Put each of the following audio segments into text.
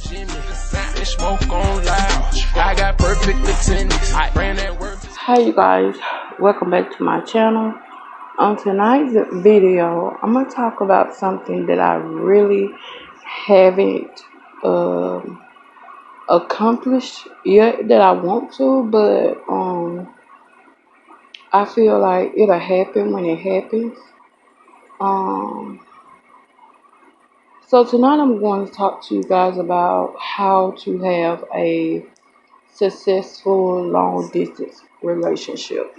Jimmy. And smoke on loud. I got perfect attendance. I ran that work. Hi you guys, welcome back to my channel. On tonight's video, I'm going to talk about something that I really haven't accomplished yet that I want to, but I feel like it'll happen when it happens. So tonight I'm going to talk to you guys about how to have a successful long distance relationship.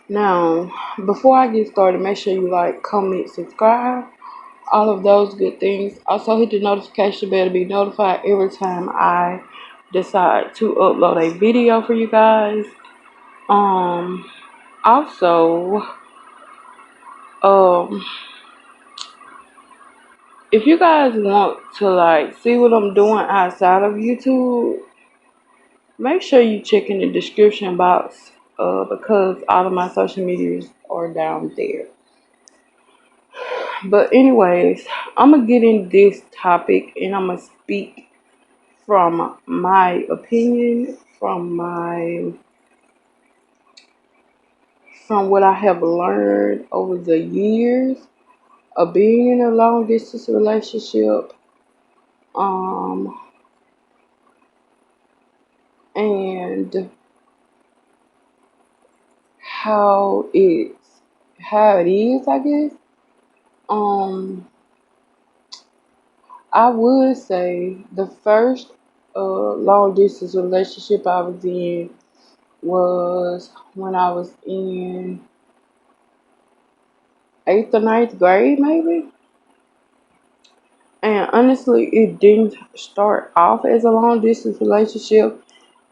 Now, before I get started, make sure you like, comment, subscribe, all of those good things. Also, hit the notification bell to be notified every time I decide to upload a video for you guys. Also, if you guys want to like see what I'm doing outside of YouTube, make sure you check in the description box because all of my social medias are down there. But anyways, I'm gonna get in this topic and I'm gonna speak from my opinion, from what I have learned over the years of being in a long distance relationship, and how it is, I guess. I would say the first long distance relationship I was in was when I was in 8th or 9th grade, maybe. And honestly, it didn't start off as a long distance relationship.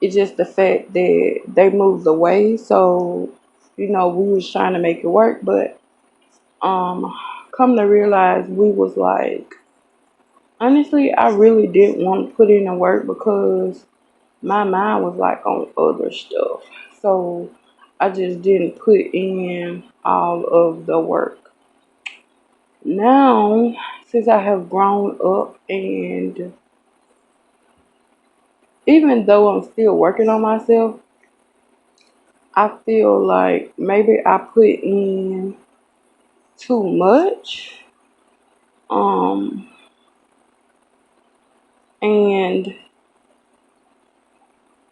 It's just the fact that they moved away, so we was trying to make it work, but come to realize we was like, honestly, I really didn't want to put in the work because my mind was like on other stuff. So I just didn't put in all of the work. Now, since I have grown up, and even though I'm still working on myself, I feel like maybe I put in too much. And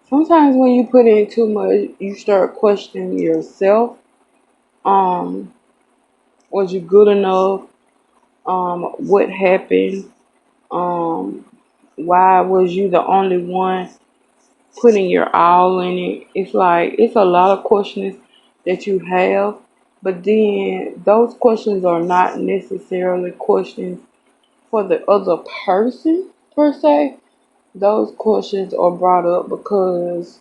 sometimes when you put in too much, you start questioning yourself. Was you good enough? What happened? Why was you the only one putting your all in it? It's like, it's a lot of questions that you have, but then those questions are not necessarily questions for the other person per se. Those questions are brought up because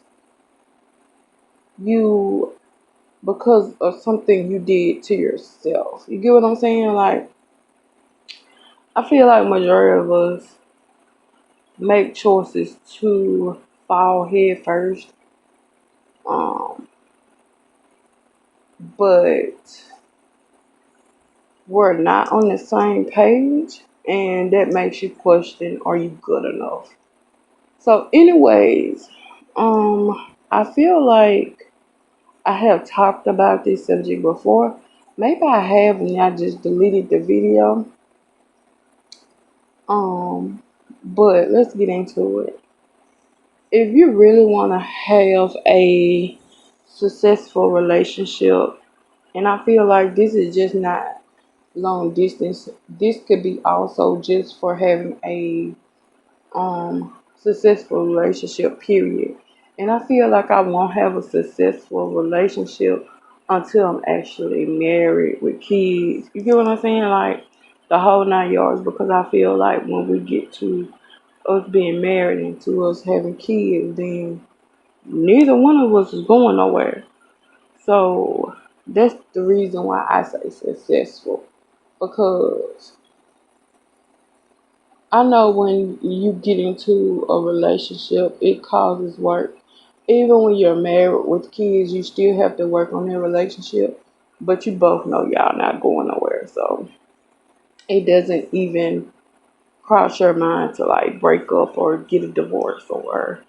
of something you did to yourself. You get what I'm saying? Like, I feel like majority of us make choices to fall head first, but we're not on the same page, and that makes you question, are you good enough? So anyways, I feel like I have talked about this subject before. Maybe I have and I just deleted the video. But let's get into it. If you really want to have a successful relationship, and I feel like this is just not long distance, this could be also just for having a successful relationship, period. And I feel like I won't have a successful relationship until I'm actually married with kids. You get what I'm saying? Like the whole 9 yards, because I feel like when we get to us being married and to us having kids, then neither one of us is going nowhere. So that's the reason why I say successful, because I know when you get into a relationship, it causes work. Even when you're married with kids, you still have to work on their relationship. But you both know y'all not going nowhere. So it doesn't even cross your mind to like break up or get a divorce or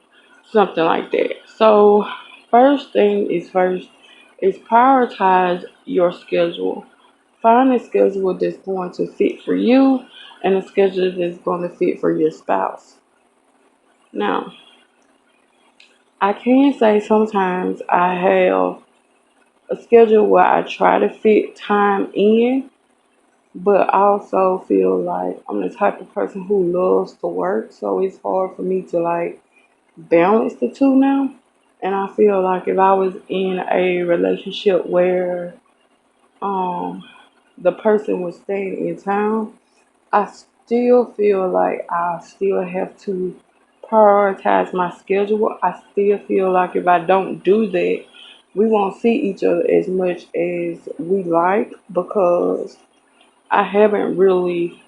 something like that. So first thing is first is prioritize your schedule. Find a schedule that's going to fit for you and a schedule that's going to fit for your spouse. Now, I can say sometimes I have a schedule where I try to fit time in, but I also feel like I'm the type of person who loves to work, so it's hard for me to like balance the two now. And I feel like if I was in a relationship where um the person was staying in town, I still feel like I still have to prioritize my schedule. I still feel like if I don't do that, we won't see each other as much as we like because I haven't really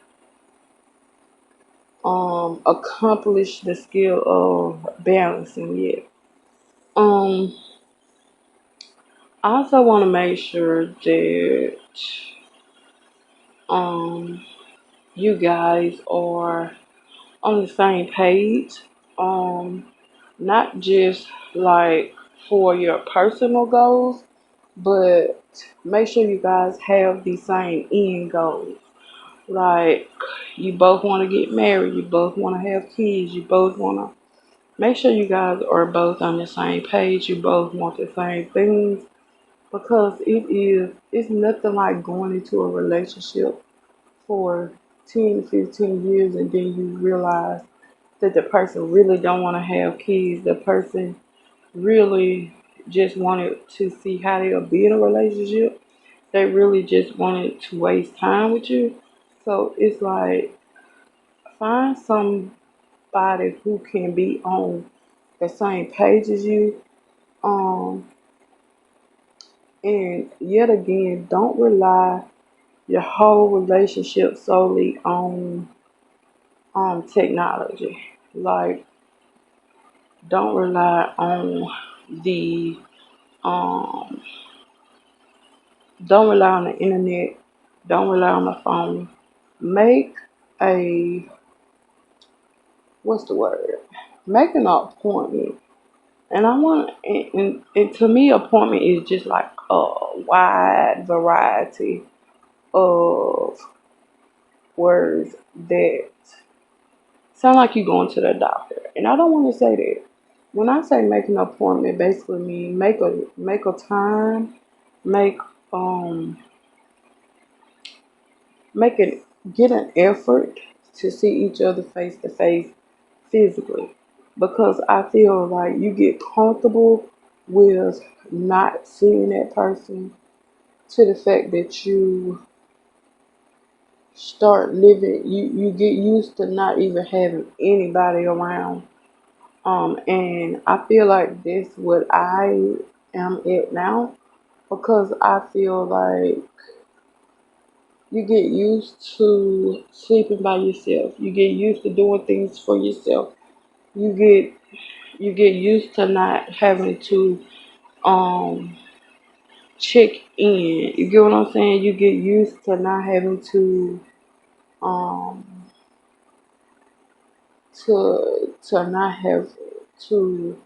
accomplished the skill of balancing yet. Um I also want to make sure that um you guys are on the same page. Um, Not just like for your personal goals, but make sure you guys have the same end goals. Like you both want to get married, you both want to have kids, you both want to make sure you guys are both on the same page, you both want the same things because it's nothing like going into a relationship for 10 to 15 years and then you realize that the person really don't want to have kids. The person really just wanted to see how they'll be in a relationship. They really just wanted to waste time with you. So it's like find somebody who can be on the same page as you. Um, and yet again, don't rely your whole relationship solely on technology. Like don't rely on the um don't rely on the internet, don't rely on the phone. Make a what's the word? Make an appointment. And I want and to me appointment is just like a wide variety of words that sound like you going to the doctor. And I don't want to say that. When I say make an appointment, basically mean make a time, make um make it get an effort to see each other face to face physically. Because I feel like you get comfortable with not seeing that person to the fact that you start living you get used to not even having anybody around. And I feel like this what I am at now because I feel like you get used to sleeping by yourself. You get used to doing things for yourself. You get you get used to not having to um check in. You get what I'm saying? You get used to not having um to not have to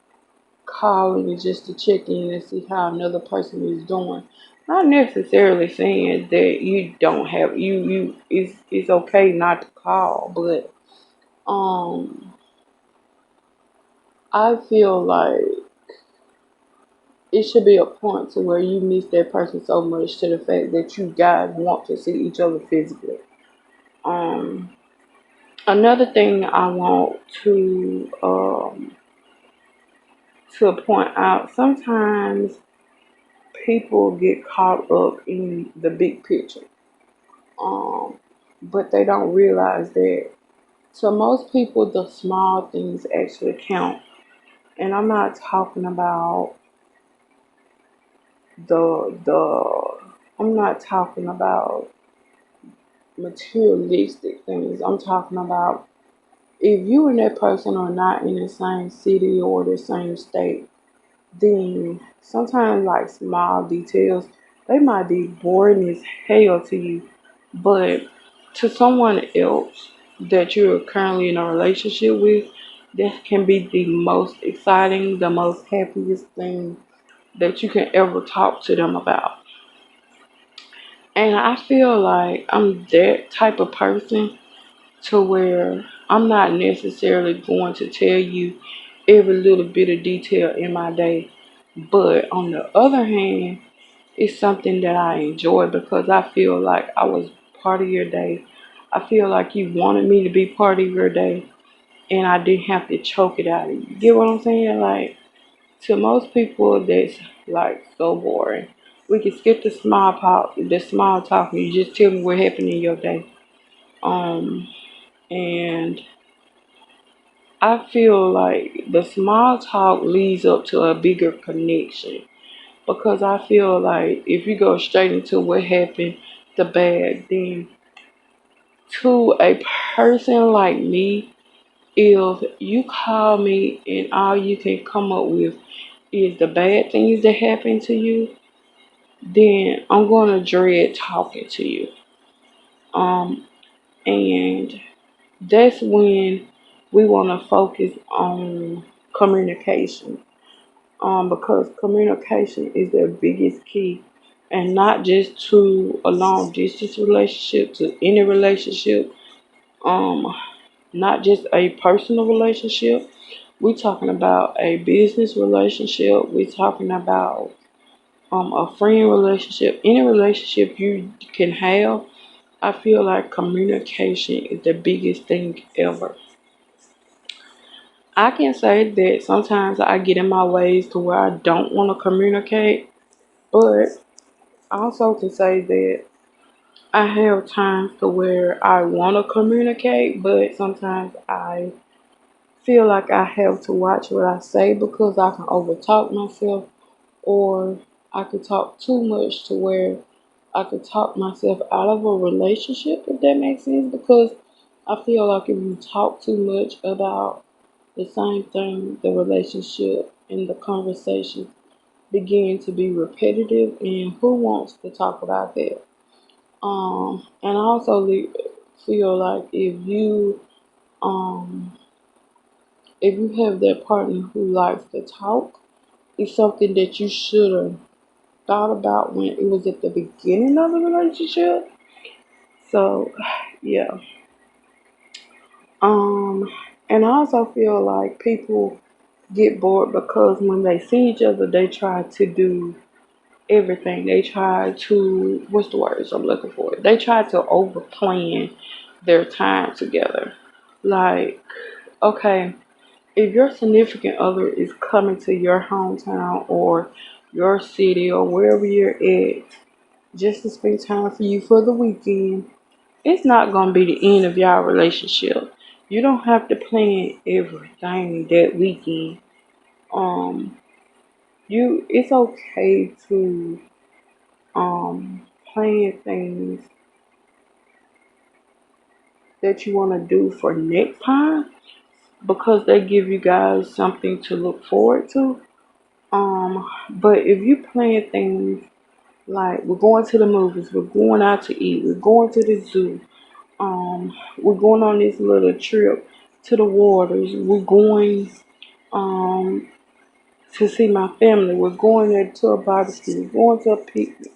calling you just to check in and see how another person is doing. Not necessarily saying that you don't have you it's okay not to call, but um I feel like it should be a point to where you miss that person so much to the fact that you guys want to see each other physically. Um Another thing I want to point out sometimes people get caught up in the big picture. Um, but they don't realize that to most people, the small things actually count. And I'm not talking about the I'm not talking about materialistic things. I'm talking about if you and that person are not in the same city or the same state, then sometimes like small details, they might be boring as hell to you, but to someone else that you're currently in a relationship with, that can be the most exciting, the most happiest thing that you can ever talk to them about. And I feel like I'm that type of person to where I'm not necessarily going to tell you every little bit of detail in my day. But on the other hand, it's something that I enjoy because I feel like I was part of your day. I feel like you wanted me to be part of your day and I didn't have to choke it out of you. Get what I'm saying? Like, to most people, that's like so boring. We can skip the small talk, and you just tell me what happened in your day. Um, and I feel like the small talk leads up to a bigger connection because I feel like if you go straight into what happened, the bad, then to a person like me, if you call me and all you can come up with is the bad things that happen to you, then I'm gonna dread talking to you. Um, and that's when we want to focus on communication. Because communication is the biggest key, and not just to a long distance relationship, to any relationship. Um, Not just a personal relationship. We're talking about a business relationship. We're talking about a friend relationship. Any relationship you can have, I feel like communication is the biggest thing ever. I can say that sometimes I get in my ways to where I don't want to communicate, but I also can say that I have times to where I want to communicate, but sometimes I feel like I have to watch what I say because I can overtalk myself, or I could talk too much to where I could talk myself out of a relationship, if that makes sense. Because I feel like if you talk too much about the same thing, the relationship and the conversation begin to be repetitive, and who wants to talk about that? And I also feel like um if you have that partner who likes to talk, it's something that you should have thought about when it was at the beginning of the relationship. So, yeah. Um, and I also feel like people get bored because when they see each other, they try to do everything. They try to, what's the words I'm looking for? They try to overplan their time together. Like, okay, if your significant other is coming to your hometown or your city or wherever you're at just to spend time for you for the weekend, it's not going to be the end of y'all relationship. You don't have to plan everything that weekend. Um, it's okay to plan things that you want to do for next time because they give you guys something to look forward to. But if you plan things like we're going to the movies, we're going out to eat, we're going to the zoo, we're going on this little trip to the waters, we're going um to see my family, we're going there to a barbecue, we're going to a picnic,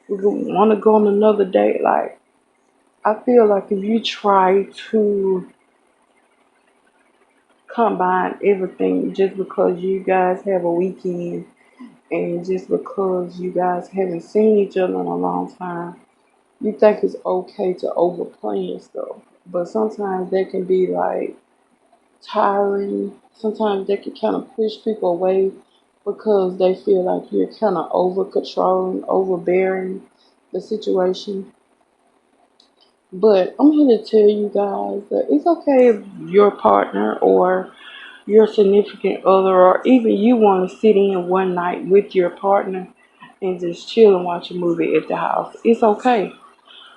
we want to go on another date. Like, I feel like if you try to combine everything just because you guys have a weekend and just because you guys haven't seen each other in a long time, you think it's okay to overplan stuff. But sometimes that can be like tiring. Sometimes that can kind of push people away because they feel like you're kind of over controlling, overbearing the situation. But I'm here to tell you guys that it's okay if your partner or your significant other or even you want to sit in one night with your partner and just chill and watch a movie at the house. It's okay.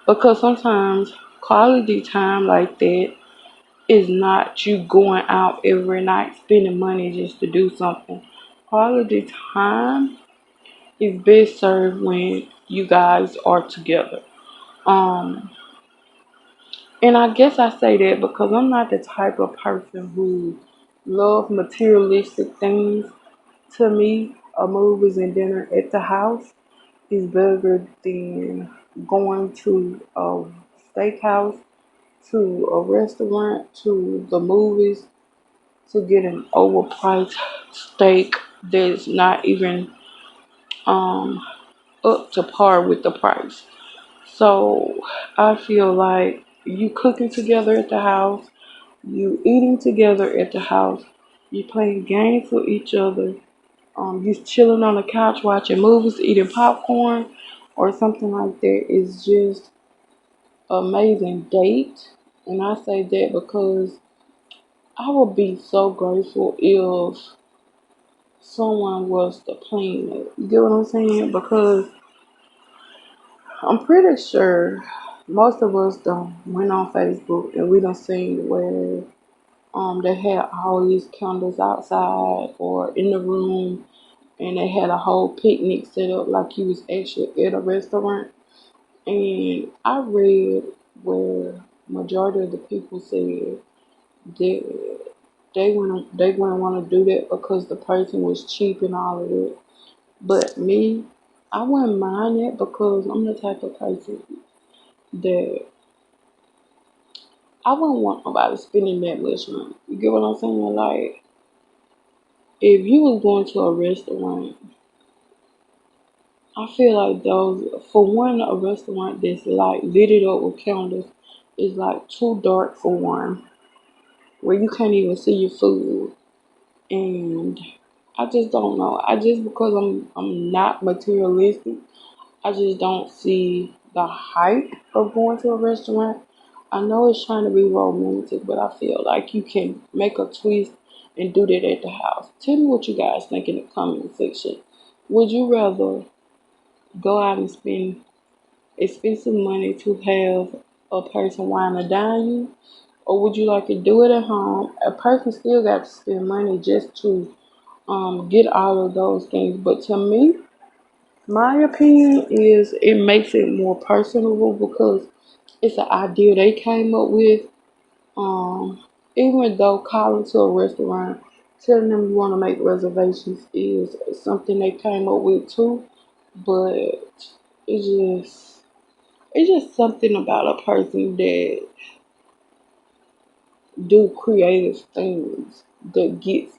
Because sometimes quality time like that is not you going out every night spending money just to do something. Quality time is best served when you guys are together. Um, And I guess I say that because I'm not the type of person who love materialistic things. To me, a movies and dinner at the house is better than going to a steakhouse, to a restaurant, to the movies to get an overpriced steak that's not even um up to par with the price. So I feel like you cooking together at the house, you eating together at the house, you playing games with each other, you chilling on the couch watching movies, eating popcorn or something like that is just amazing date. And I say that because I would be so grateful if someone was to plan it. You get what I'm saying? Because I'm pretty sure most of us done went on Facebook and we done seen where they had all these candles outside or in the room and they had a whole picnic set up like you was actually at a restaurant. And I read where majority of the people said that they wouldn't want to do that because the person was cheap and all of that. But me, I wouldn't mind it because I'm the type of person that I wouldn't want nobody spending that much money. You get what I'm saying? Like, if you was going to a restaurant, I feel like those, for one, a restaurant that's like lit it up with candles is like too dark for one, where you can't even see your food. And I just don't know. I just because I'm not materialistic, I just don't see the hype of going to a restaurant. I know it's trying to be romantic, but I feel like you can make a twist and do that at the house. Tell me what you guys think in the comment section. Would you rather go out and spend expensive money to have a person wine or dine you? Or would you like to do it at home? A person still got to spend money just to get all of those things. But to me, my opinion is it makes it more personable because it's an idea they came up with. Um, Even though calling to a restaurant, telling them you want to make reservations is something they came up with too, but it's just it's just something about a person that do creative things that gets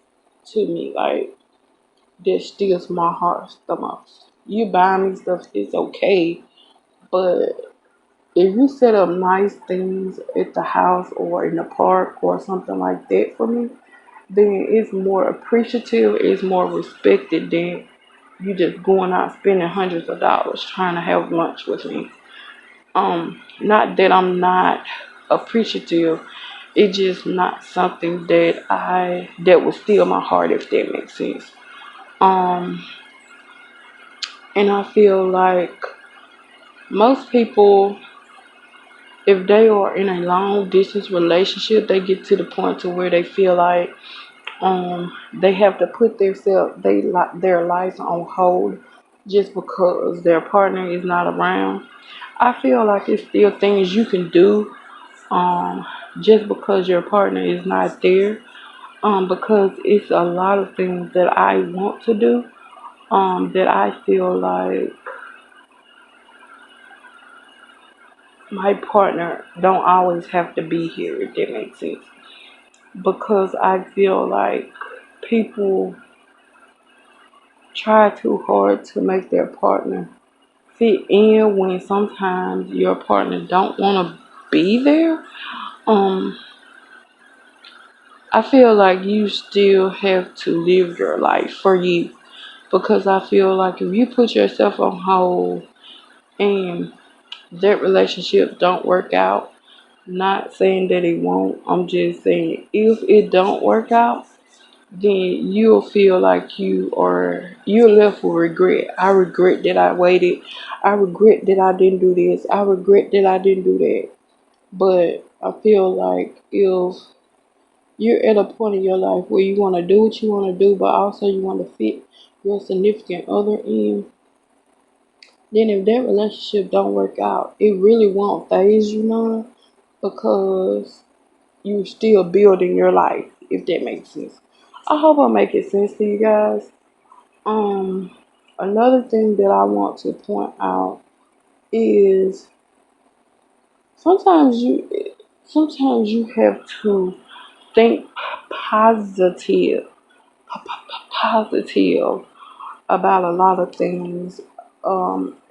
to me, like that steals my heart the most. You buy me stuff, it's okay, but if you set up nice things at the house or in the park or something like that for me, then it's more appreciative, it's more respected than you just going out spending hundreds of dollars trying to have lunch with me. Not that I'm not appreciative, it's just not something that would steal my heart if that makes sense. Um, and I feel like most people, if they are in a long distance relationship, they get to the point to where they feel like they have to put their lives on hold just because their partner is not around. I feel like it's still things you can do um just because your partner is not there. Because it's a lot of things that I want to do that I feel like my partner don't always have to be here, if that makes sense. Because I feel like people try too hard to make their partner fit in when sometimes your partner don't want to be there. Um, I feel like you still have to live your life for you because I feel like if you put yourself on hold and that relationship don't work out, not saying that it won't, I'm just saying if it don't work out, then you'll feel like you're left with regret. I regret that I waited. I regret that I didn't do this. I regret that I didn't do that. But I feel like if you're at a point in your life where you want to do what you want to do, but also you want to fit your significant other in, then if that relationship don't work out, it really won't phase you none. because you're still building your life, if that makes sense. I hope I make it sense to you guys. Um, Another thing that I want to point out is sometimes you sometimes you have to think positive positive about a lot of things,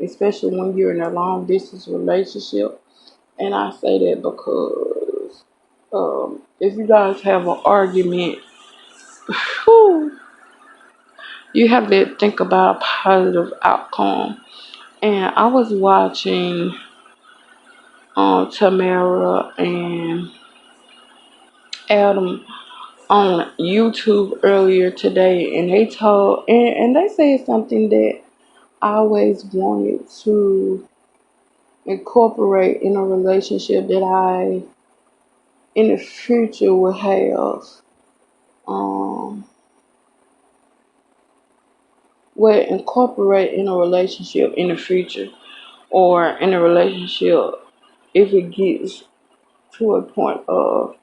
especially when you're in a long distance relationship. And I say that because if you guys have an argument, whew, you have to think about a positive outcome. And I was watching Tamara and Adam on YouTube earlier today, and they said something that I always wanted to incorporate in a relationship that I in the future will have. Um, will incorporate in a relationship in the future, or in a relationship if it gets to a point of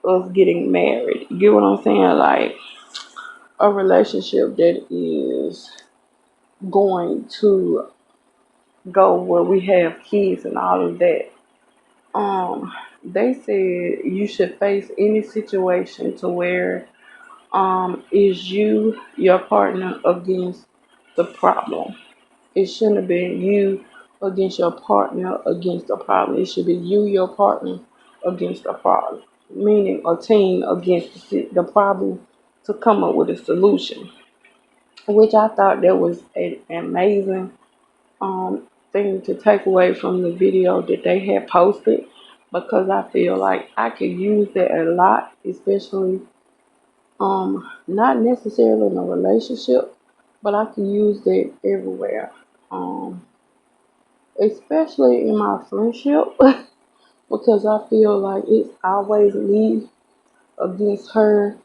us getting married. You get what I'm saying? Like a relationship that is going to go where we have kids and all of that. They said you should face any situation to where is you your partner against the problem. It shouldn't have been you against your partner against the problem. It should be you, your partner, against the problem. Meaning a team against the problem to come up with a solution. Which I thought that was an amazing thing to take away from the video that they had posted, because I feel like I could use that a lot, especially not necessarily in a relationship, but I can use that everywhere. Especially in my friendship, because I feel like it's always me against her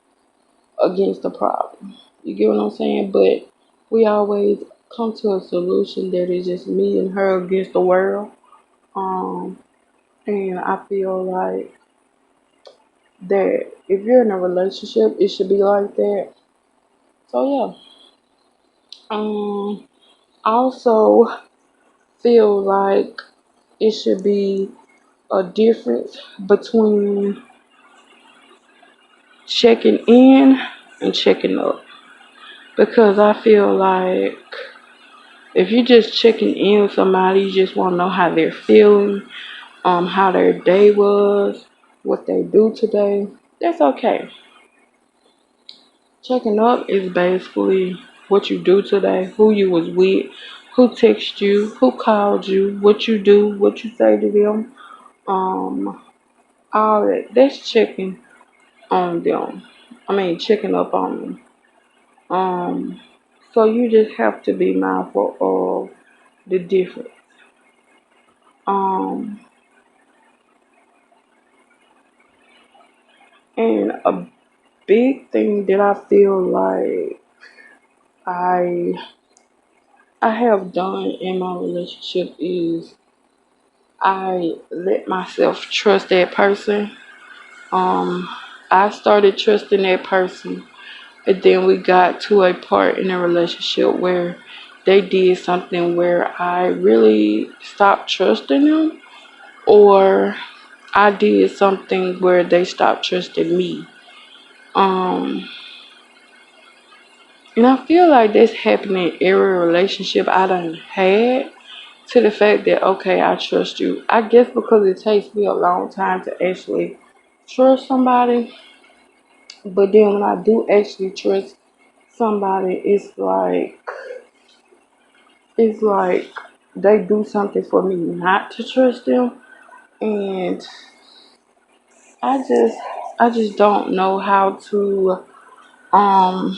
against the problem. You get what I'm saying? But we always come to a solution that is just me and her against the world. Um, and I feel like that if you're in a relationship, it should be like that. So yeah. I also feel like it should be a difference between checking in and checking up, because I feel like if you're just checking in with somebody, you just want to know how they're feeling, how their day was, what they do today. That's okay. Checking up is basically what you do today, who you was with, who texted you, who called you, what you do, what you say to them, um, all that. That's checking on them. I mean, checking up on them. So you just have to be mindful of the difference. Um, and a big thing that I feel like I I have done in my relationship is I let myself trust that person. Um, I started trusting that person, and then we got to a part in a relationship where they did something where I really stopped trusting them, or I did something where they stopped trusting me. Um, and I feel like that's happening in every relationship I done had, to the fact that, okay, I trust you. I guess because it takes me a long time to actually trust somebody, but then when I do actually trust somebody, it's like they do something for me not to trust them, and I just I just don't know how to um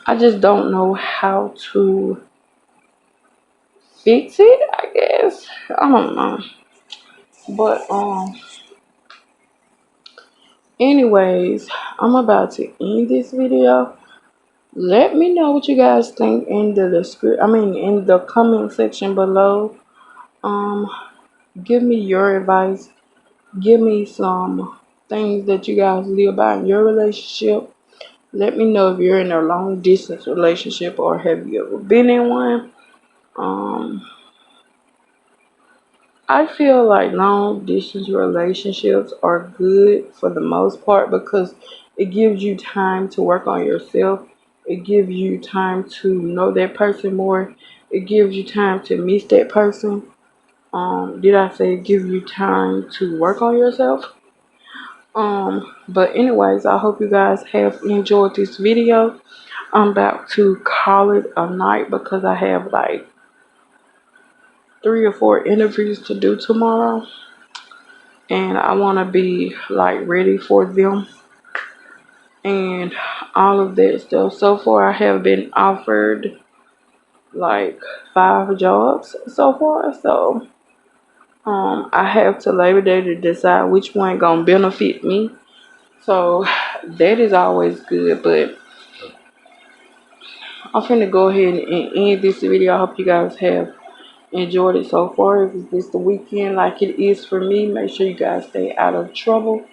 I just don't know how to fix it, I guess. I don't know. But anyways, I'm about to end this video. Let me know what you guys think in the in the comment section below. Um, give me your advice Give me some things that you guys live by in your relationship. Let me know if you're in a long distance relationship or have you ever been in one. Um, I feel like long distance relationships are good for the most part because it gives you time to work on yourself. It gives you time to know that person more. It gives you time to miss that person. Did I say it gives you time to work on yourself? But anyways, I hope you guys have enjoyed this video. I'm about to call it a night because I have like 3 or 4 interviews to do tomorrow. And I want to be like ready for them and all of that stuff. So far, I have been offered like 5 jobs so far. So I have to Labor Day to decide which one gonna benefit me. So that is always good. But I'm finna go ahead and end this video. I hope you guys have enjoyed it so far. If it's the weekend like it is for me, make sure you guys stay out of trouble.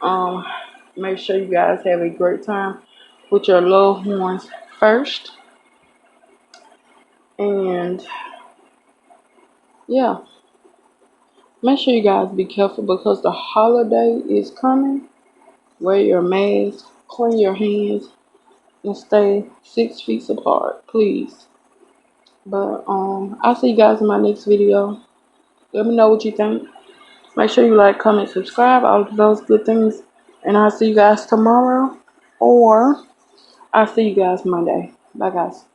Um, Make sure you guys have a great time with your loved ones first. And yeah, make sure you guys be careful because the holiday is coming. Wear your mask, clean your hands, and stay 6 feet apart, please. But I'll see you guys in my next video. Let me know what you think. Make sure you like, comment, subscribe, all of those good things. And I'll see you guys tomorrow. Or I'll see you guys Monday. Bye, guys.